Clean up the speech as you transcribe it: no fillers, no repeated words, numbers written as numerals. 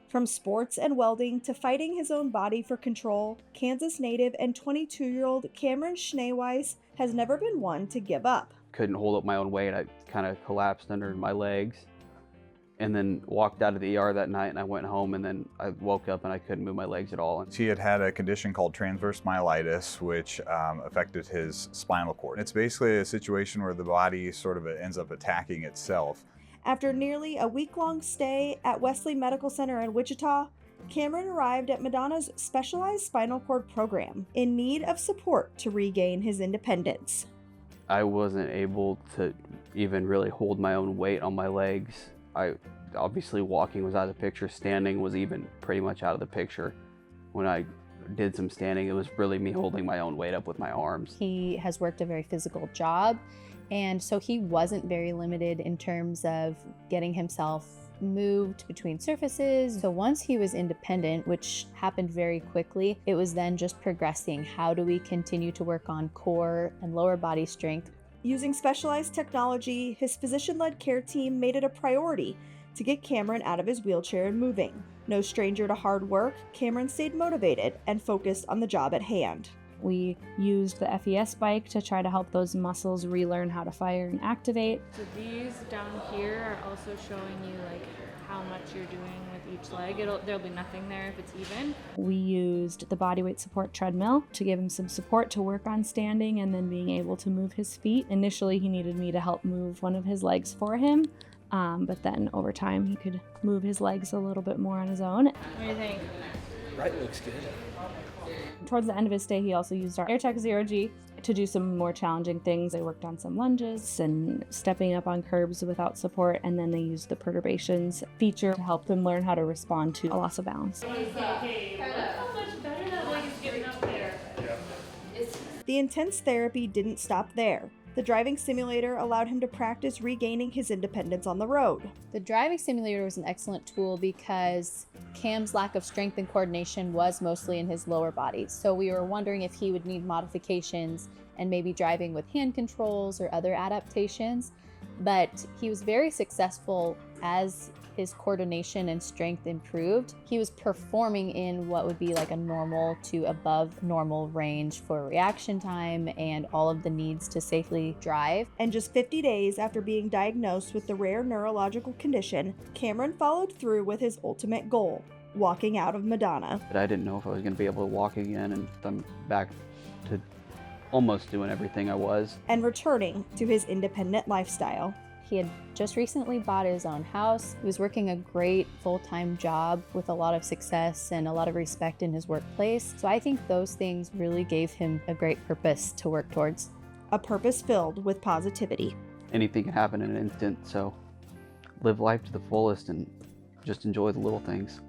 From sports and welding to fighting his own body for control, Kansas native and 22-year-old Kameron Schneweis has never been one to give up. Couldn't hold up my own weight. I kind of collapsed under my legs and then walked out of the ER that night, and I went home, and then I woke up and I couldn't move my legs at all. He had a condition called transverse myelitis, which affected his spinal cord. It's basically a situation where the body sort of ends up attacking itself. After nearly a week-long stay at Wesley Medical Center in Wichita, Kameron arrived at Madonna's specialized spinal cord program in need of support to regain his independence. I wasn't able to even really hold my own weight on my legs. Obviously walking was out of the picture, standing was even pretty much out of the picture. When I did some standing, it was really me holding my own weight up with my arms. He has worked a very physical job, and so he wasn't very limited in terms of getting himself moved between surfaces. So once he was independent, which happened very quickly, it was then just progressing. How do we continue to work on core and lower body strength? Using specialized technology, his physician-led care team made it a priority to get Kameron out of his wheelchair and moving. No stranger to hard work, Kameron stayed motivated and focused on the job at hand. We used the FES bike to try to help those muscles relearn how to fire and activate. So these down here are also showing you like how much you're doing with each leg. There'll be nothing there if it's even. We used the bodyweight support treadmill to give him some support to work on standing and then being able to move his feet. Initially, he needed me to help move one of his legs for him, but then over time he could move his legs a little bit more on his own. What do you think? Right looks good. Towards the end of his stay, he also used our AirTech Zero-G to do some more challenging things. They worked on some lunges and stepping up on curbs without support, and then they used the perturbations feature to help him learn how to respond to a loss of balance. Okay, look how much better that leg is getting up there. The intense therapy didn't stop there. The driving simulator allowed him to practice regaining his independence on the road. The driving simulator was an excellent tool because Cam's lack of strength and coordination was mostly in his lower body. So we were wondering if he would need modifications and maybe driving with hand controls or other adaptations. But he was very successful as his coordination and strength improved. He was performing in what would be like a normal to above normal range for reaction time and all of the needs to safely drive. And just 50 days after being diagnosed with the rare neurological condition, Kameron followed through with his ultimate goal, walking out of Madonna. But I didn't know if I was going to be able to walk again, and I'm back to almost doing everything I was. And returning to his independent lifestyle. He had just recently bought his own house. He was working a great full-time job with a lot of success and a lot of respect in his workplace. So I think those things really gave him a great purpose to work towards. A purpose filled with positivity. Anything can happen in an instant, so live life to the fullest and just enjoy the little things.